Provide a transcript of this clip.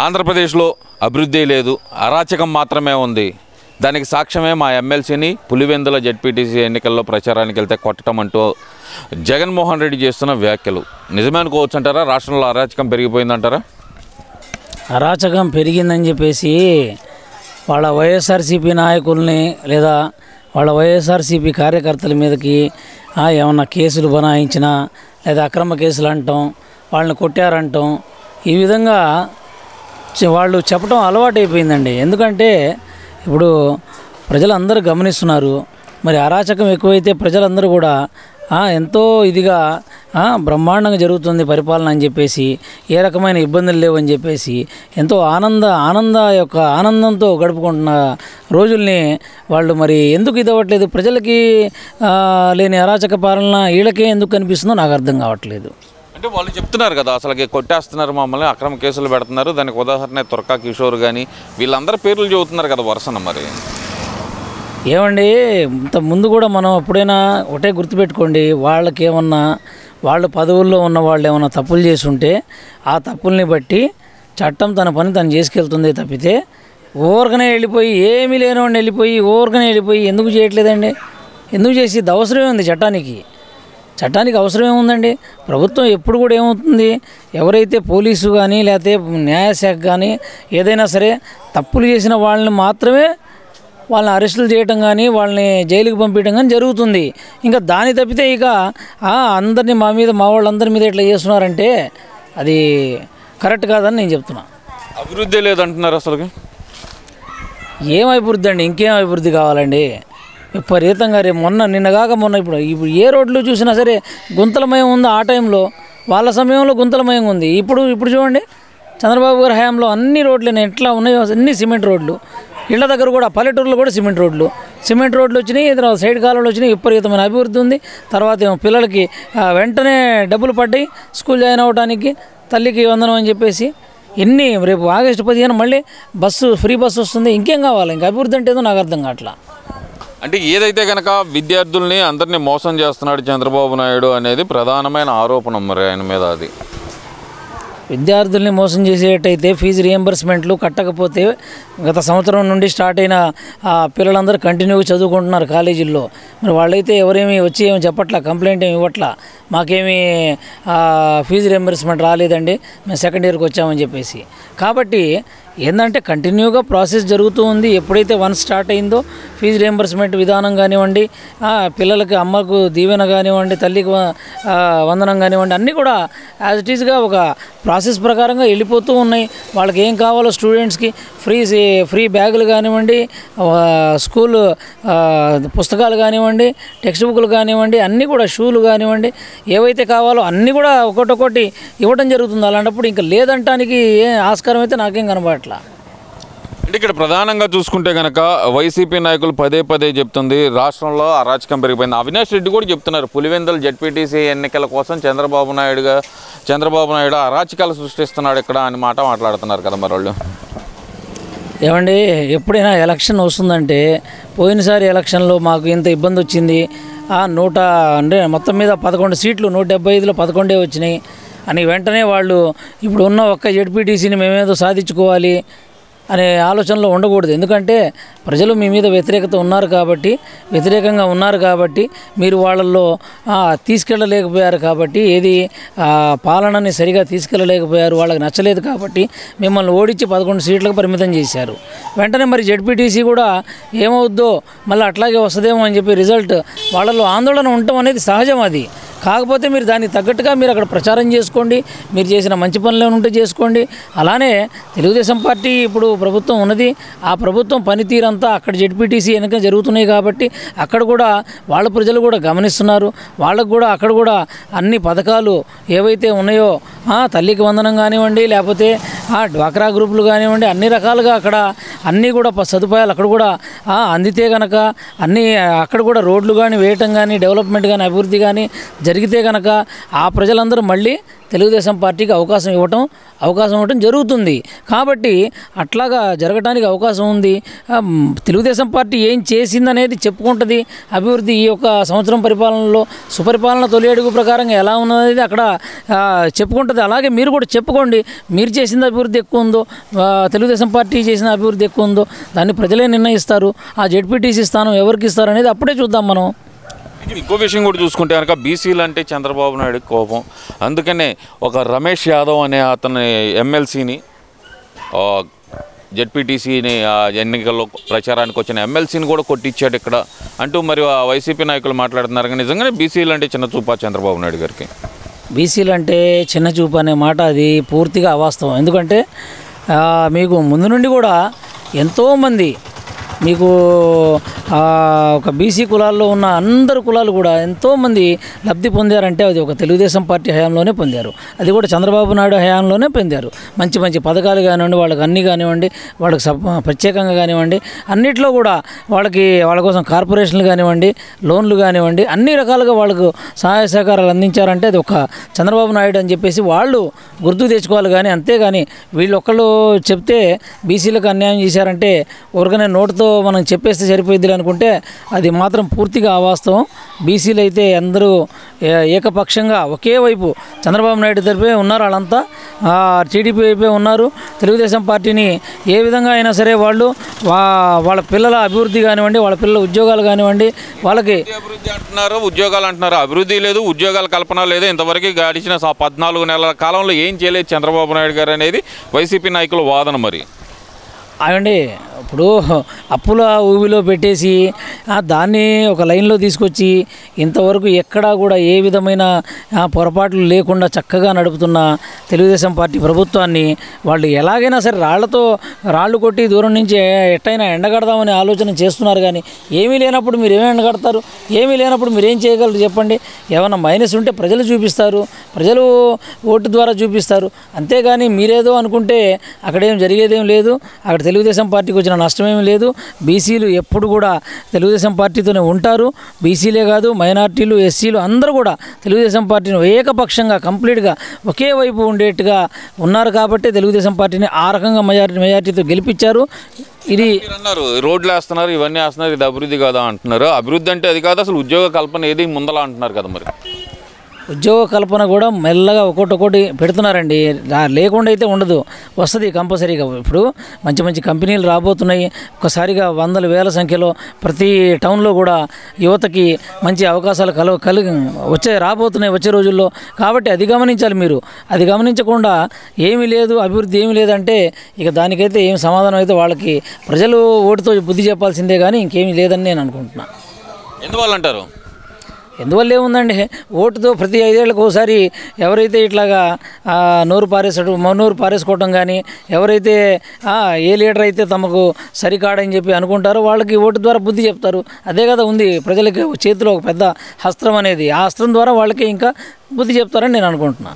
ఆంధ్రప్రదేశ్లో అభివృద్ధి లేదు, అరాచకం మాత్రమే ఉంది. దానికి సాక్ష్యమే మా ఎమ్మెల్సీని పులివెందుల జెడ్పీటీసీ ఎన్నికల్లో ప్రచారానికి వెళ్తే కొట్టడం అంటూ జగన్మోహన్ రెడ్డి చేస్తున్న వ్యాఖ్యలు నిజమే అనుకోవచ్చు అంటారా? రాష్ట్రంలో అరాచకం పెరిగిపోయిందంటారా? అరాచకం పెరిగిందని చెప్పేసి వాళ్ళ వైఎస్ఆర్సీపీ నాయకుల్ని లేదా వాళ్ళ వైఎస్ఆర్సీపీ కార్యకర్తల మీదకి ఏమన్నా కేసులు బనాయించినా లేదా అక్రమ కేసులు అంటాం, వాళ్ళని కొట్టారంటాం, ఈ విధంగా వాళ్ళు చెప్పడం అలవాటు అయిపోయిందండి. ఎందుకంటే ఇప్పుడు ప్రజలందరూ గమనిస్తున్నారు. మరి అరాచకం ఎక్కువైతే ప్రజలందరూ కూడా ఎంతో ఇదిగా బ్రహ్మాండంగా జరుగుతుంది పరిపాలన అని చెప్పేసి, ఏ రకమైన ఇబ్బందులు లేవని చెప్పేసి ఎంతో ఆనందంతో గడుపుకుంటున్న రోజుల్ని వాళ్ళు మరి ఎందుకు ఇదవ్వట్లేదు? ప్రజలకి లేని అరాచక పాలన వీళ్ళకే ఎందుకు కనిపిస్తుందో నాకు అర్థం కావట్లేదు. అంటే వాళ్ళు చెప్తున్నారు కదా, అసలుకి కొట్టేస్తున్నారు, మమ్మల్ని అక్రమ కేసులు పెడుతున్నారు. దానికి ఉదాహరణ తుర్కా కిషోర్ కానీ వీళ్ళందరూ పేర్లు చెబుతున్నారు కదా వరుసన. మరి ఏమండి, ఇంత ముందు కూడా మనం ఎప్పుడైనా ఒకటే గుర్తుపెట్టుకోండి, వాళ్ళకి ఏమన్నా వాళ్ళు పదవుల్లో ఉన్న వాళ్ళు ఏమన్నా తప్పులు చేసి ఉంటే ఆ తప్పుల్ని బట్టి చట్టం తన పని తను చేసుకెళ్తుంది తప్పితే ఊరకనే వెళ్ళిపోయి ఏమీ లేనివాడిని వెళ్ళిపోయి ఎందుకు చేయట్లేదండి? ఎందుకు చేసి అవసరమే ఉంది చట్టానికి అవసరం ఏముందండి? ప్రభుత్వం ఎప్పుడు కూడా ఏమవుతుంది, ఎవరైతే పోలీసు కానీ లేకపోతే న్యాయశాఖ కానీ ఏదైనా సరే తప్పులు చేసిన వాళ్ళని మాత్రమే వాళ్ళని అరెస్టులు చేయటం కానీ వాళ్ళని జైలుకి పంపించడం కానీ జరుగుతుంది. ఇంకా దాని తప్పితే ఇక అందరినీ మా వాళ్ళందరి మీద ఇట్లా చేస్తున్నారంటే అది కరెక్ట్ కాదని నేను చెప్తున్నా. అభివృద్ధి లేదంటున్నారు. అసలుకి ఏం అభివృద్ధి అండి? ఇంకేం అభివృద్ధి కావాలండి? విపరీతంగా ఇప్పుడు ఏ రోడ్లు చూసినా సరే గుంతలమయం ఉంది. ఆ టైంలో వాళ్ళ సమయంలో గుంతలమయం ఉంది. ఇప్పుడు చూడండి, చంద్రబాబు గారి హయాంలో అన్ని రోడ్లు ఎట్లా ఉన్నాయో అన్ని సిమెంట్ రోడ్లు. ఇళ్ల దగ్గర కూడా పల్లెటూరులో కూడా సిమెంట్ రోడ్లు వచ్చినాయి. తర్వాత సైడ్ కాలువలు వచ్చినాయి. విపరీతమైన అభివృద్ధి ఉంది. తర్వాత ఏమో పిల్లలకి వెంటనే డబ్బులు పడ్డాయి స్కూల్ జాయిన్ అవ్వడానికి, తల్లికి వందనం అని చెప్పేసి. రేపు ఆగస్టు 15 మళ్ళీ ఫ్రీ బస్సు వస్తుంది. ఇంకేం కావాలి? ఇంకా అభివృద్ధి అంటే ఏదో నాకు అర్థం కావట్లా. అంటే ఏదైతే కనుక విద్యార్థుల్ని అందరినీ మోసం చేస్తున్నాడు చంద్రబాబు నాయుడు అనేది ప్రధానమైన ఆరోపణ మరి ఆయన మీద. అది విద్యార్థుల్ని మోసం చేసేటైతే ఫీజు రియంబర్స్మెంట్లు కట్టకపోతే గత సంవత్సరం నుండి స్టార్ట్ అయిన పిల్లలందరూ కంటిన్యూగా చదువుకుంటున్నారు కాలేజీల్లో. మరి వాళ్ళైతే ఎవరేమీ వచ్చి ఏమి చెప్పట్లా, కంప్లైంట్ ఏమి ఇవ్వట్లా, మాకేమీ ఫీజు రియంబర్స్మెంట్ రాలేదండి, మేము సెకండ్ ఇయర్కి వచ్చామని చెప్పేసి. కాబట్టి ఏంటంటే కంటిన్యూగా ప్రాసెస్ జరుగుతూ ఉంది. ఎప్పుడైతే స్టార్ట్ అయిందో ఫీజు రియంబర్స్మెంట్ విధానం కానివ్వండి, పిల్లలకి అమ్మకు దీవెన కానివ్వండి, తల్లికి వందనం కానివ్వండి, అన్నీ కూడా యాజ్ ఇట్ ఈస్గా ఒక ప్రాసెస్ ప్రకారంగా వెళ్ళిపోతూ ఉన్నాయి. వాళ్ళకి ఏం కావాలో స్టూడెంట్స్కి ఫ్రీ బ్యాగులు కానివ్వండి, స్కూల్ పుస్తకాలు కానివ్వండి, టెక్స్ట్ బుక్లు కానివ్వండి, అన్నీ కూడా షూలు కానివ్వండి, ఏవైతే కావాలో అన్నీ కూడా ఒకటొకటి ఇవ్వడం జరుగుతుంది. అలాంటప్పుడు ఇంకా లేదంటానికి ఆస్కారం అయితే నాకేం కనబడట్లా. అంటే ఇక్కడ ప్రధానంగా చూసుకుంటే కనుక వైసీపీ నాయకులు పదే చెప్తుంది రాష్ట్రంలో అరాచకం పెరిగిపోయింది. అవినాష్ రెడ్డి కూడా చెప్తున్నారు పులివెందుల జెడ్పీటీసీ ఎన్నికల కోసం చంద్రబాబు నాయుడు అరాచకాలు సృష్టిస్తున్నాడు ఇక్కడ అని మాట్లాడుతున్నారు కదా మరి వాళ్ళు. ఏమండి, ఎప్పుడైనా ఎలక్షన్ వస్తుందంటే పోయినసారి ఎలక్షన్లో మాకు ఇంత ఇబ్బంది వచ్చింది, మొత్తం మీద 11 సీట్లు 175లో 11 వచ్చినాయి అని వెంటనే వాళ్ళు ఇప్పుడు ఉన్న ఒక్క జెడ్పీటీసీని మేమేదో సాధించుకోవాలి అనే ఆలోచనలో ఉండకూడదు. ఎందుకంటే ప్రజలు మీ మీద వ్యతిరేకంగా ఉన్నారు కాబట్టి మీరు వాళ్ళల్లో తీసుకెళ్ళలేకపోయారు కాబట్టి, పాలనని సరిగా తీసుకెళ్ళలేకపోయారు, వాళ్ళకి నచ్చలేదు కాబట్టి మిమ్మల్ని ఓడించి 11 సీట్లకు పరిమితం చేశారు. వెంటనే మరి జెడ్పీటీసీ కూడా ఏమవుద్దో మళ్ళీ అట్లాగే వస్తుందేమో అని చెప్పి రిజల్ట్ వాళ్ళలో ఆందోళన ఉండటం అనేది సహజం. అది కాకపోతే మీరు దానికి తగ్గట్టుగా మీరు అక్కడ ప్రచారం చేసుకోండి, మీరు చేసిన మంచి పనులు ఉంటే చేసుకోండి. అలానే తెలుగుదేశం పార్టీ ఇప్పుడు ప్రభుత్వం ఉన్నది, ఆ ప్రభుత్వం పనితీరంతా అక్కడ జెడ్పీటీసీ ఎన్నికలు జరుగుతున్నాయి కాబట్టి అక్కడ కూడా వాళ్ళ ప్రజలు కూడా గమనిస్తున్నారు. వాళ్ళకు కూడా అక్కడ కూడా అన్ని పథకాలు ఏవైతే ఉన్నాయో తల్లికి వందనం కానివ్వండి, లేకపోతే డ్వాక్రా గ్రూపులు కానివ్వండి, అన్ని రకాలుగా అక్కడ అన్నీ కూడా సదుపాయాలు అక్కడ కూడా అందితే కనుక అక్కడ కూడా రోడ్లు కానీ వేయటం కానీ డెవలప్మెంట్ కానీ అభివృద్ధి కానీ జరిగితే కనుక ఆ ప్రజలందరూ మళ్ళీ తెలుగుదేశం పార్టీకి అవకాశం ఇవ్వటం జరుగుతుంది. కాబట్టి అట్లాగా జరగడానికి అవకాశం ఉంది. తెలుగుదేశం పార్టీ ఏం చేసిందనేది చెప్పుకుంటుంది. అభివృద్ధి ఈ యొక్క సంవత్సరం పరిపాలనలో సుపరిపాలన తొలి అడుగు ప్రకారంగా ఎలా ఉన్నది అక్కడ చెప్పుకుంటుంది. అలాగే మీరు కూడా చెప్పుకోండి, మీరు చేసిన అభివృద్ధి ఎక్కువ ఉందో, తెలుగుదేశం పార్టీ చేసిన అభివృద్ధి ఎక్కువ ఉందో దాన్ని ప్రజలే నిర్ణయిస్తారు. ఆ జెడ్పీటీసీ స్థానం ఎవరికి ఇస్తారు అనేది అప్పుడే చూద్దాం మనం. ఇంకో విషయం కూడా చూసుకుంటే కనుక బీసీలు అంటే చంద్రబాబు నాయుడు కోపం. అందుకనే ఒక రమేష్ యాదవ్ అనే అతని ఎమ్మెల్సీని జెడ్పీటీసీని ఎన్నికల్లో ప్రచారానికి వచ్చిన ఎమ్మెల్సీని కూడా కొట్టించాడు ఇక్కడ అంటూ మరి వైసీపీ నాయకులు మాట్లాడుతున్నారు. కానీ నిజంగానే బీసీలు అంటే చిన్న చూపా చంద్రబాబు నాయుడు గారికి? బీసీలు అంటే చిన్న చూపు అనే మాట అది పూర్తిగా అవాస్తవం. ఎందుకంటే మీకు ముందు నుండి కూడా ఎంతోమంది మీకు ఒక బీసీ కులాల్లో ఉన్న అందరు కులాలు కూడా ఎంతోమంది లబ్ధి పొందారంటే అది ఒక తెలుగుదేశం పార్టీ హయాంలోనే పొందారు. అది కూడా చంద్రబాబు నాయుడు హయాంలోనే పొందారు. మంచి మంచి పథకాలు కానివ్వండి, వాళ్ళకి అన్నీ కానివ్వండి, వాళ్ళకి ప్రత్యేకంగా కానివ్వండి, అన్నిట్లో కూడా వాళ్ళ కోసం కార్పొరేషన్లు కానివ్వండి, లోన్లు కానివ్వండి, అన్ని రకాలుగా వాళ్ళకు సహాయ సహకారాలు అందించారంటే అది ఒక చంద్రబాబు నాయుడు అని చెప్పేసి వాళ్ళు గుర్తు తెచ్చుకోవాలి. కానీ అంతేగాని వీళ్ళు ఒక్కళ్ళు చెప్తే బీసీలకు అన్యాయం చేశారంటే ఊరికనే నోటుతో మనం చెప్పేస్తే సరిపోయిద్ది అనుకుంటే అది మాత్రం పూర్తిగా అవాస్తవం. బీసీలు అయితే అందరూ ఏకపక్షంగా ఒకే వైపు చంద్రబాబు నాయుడు తరఫే ఉన్నారు. వాళ్ళంతా టీడీపీ వైపే ఉన్నారు. తెలుగుదేశం పార్టీని ఏ విధంగా అయినా సరే వాళ్ళు వాళ్ళ పిల్లల అభివృద్ధి కానివ్వండి, వాళ్ళ పిల్లల ఉద్యోగాలు కానివ్వండి, వాళ్ళకి అభివృద్ధి అంటున్నారు, ఉద్యోగాలు అంటున్నారు. అభివృద్ధి లేదు, ఉద్యోగాల కల్పన లేదు. ఇంతవరకు గడిచిన 14 నెలల కాలంలో ఏం చేయలేదు చంద్రబాబు నాయుడు గారు అనేది వైసీపీ నాయకుల వాదన. మరి అవండి ఇప్పుడు అప్పుల ఊబిలో పెట్టేసి దాన్ని ఒక లైన్లో తీసుకొచ్చి ఇంతవరకు ఎక్కడా కూడా ఏ విధమైన పొరపాట్లు లేకుండా చక్కగా నడుపుతున్న తెలుగుదేశం పార్టీ ప్రభుత్వాన్ని వాళ్ళు ఎలాగైనా సరే రాళ్ళు కొట్టి దూరం నుంచి ఎట్టయినా ఎండగడదామని ఆలోచన చేస్తున్నారు. కానీ ఏమీ లేనప్పుడు మీరు ఏమీ ఎండగడతారు? ఏమీ లేనప్పుడు మీరు ఏం చేయగలరు చెప్పండి? ఏమైనా మైనస్ ఉంటే ప్రజలు చూపిస్తారు, ప్రజలు ఓటు ద్వారా చూపిస్తారు. అంతేగాని మీరేదో అనుకుంటే అక్కడేం జరిగేదేం లేదు. అక్కడ తెలుగుదేశం పార్టీకి వచ్చిన నష్టమేమీ లేదు. బీసీలు ఎప్పుడు కూడా తెలుగుదేశం పార్టీతోనే ఉంటారు. బీసీలే కాదు, మైనార్టీలు, ఎస్సీలు అందరూ కూడా తెలుగుదేశం పార్టీని ఏకపక్షంగా కంప్లీట్గా ఒకే వైపు ఉండేట్టుగా ఉన్నారు. కాబట్టి తెలుగుదేశం పార్టీని ఆ రకంగా మెజార్టీతో గెలిపించారు. ఇది అన్నారు, రోడ్లు వేస్తున్నారు, ఇవన్నీ వేస్తున్నారు, ఇది అభివృద్ధి కాదా అంటున్నారు. అభివృద్ధి అంటే అది కాదు, అసలు ఉద్యోగ కల్పన ఏది ముందలా అంటున్నారు కదా. మరి ఉద్యోగ కల్పన కూడా మెల్లగా ఒక్కొక్కటి పెడుతున్నారండి. లేకుండా అయితే ఉండదు, వస్తుంది కంపల్సరీగా. ఇప్పుడు మంచి మంచి కంపెనీలు రాబోతున్నాయి. ఒకసారిగా వందల వేల సంఖ్యలో ప్రతి టౌన్లో కూడా యువతకి మంచి అవకాశాలు రాబోతున్నాయి వచ్చే రోజుల్లో. కాబట్టి అది గమనించాలి మీరు. అది గమనించకుండా ఏమీ లేదు, అభివృద్ధి ఏమీ లేదంటే ఇక దానికైతే ఏం సమాధానం అయితే వాళ్ళకి ప్రజలు ఓటుతో బుద్ధి చెప్పాల్సిందే కానీ ఇంకేమీ లేదని నేను అనుకుంటున్నాను. ఎందువల్ల అంటారు? ఎందువల్ల ఏముందండి, ఓటుతో ప్రతి 5 ఏళ్ళకు ఒకసారి ఎవరైతే ఇట్లాగా నోరు పారేసుకోవటం కానీ, ఎవరైతే ఏ లీడర్ అయితే తమకు సరికాడని చెప్పి అనుకుంటారో వాళ్ళకి ఓటు ద్వారా బుద్ధి చెప్తారు. అదే కదా ఉంది ప్రజలకి చేతిలో ఒక పెద్ద అస్త్రం అనేది. ఆ అస్త్రం ద్వారా వాళ్ళకి ఇంకా బుద్ధి చెప్తారని నేను అనుకుంటున్నాను.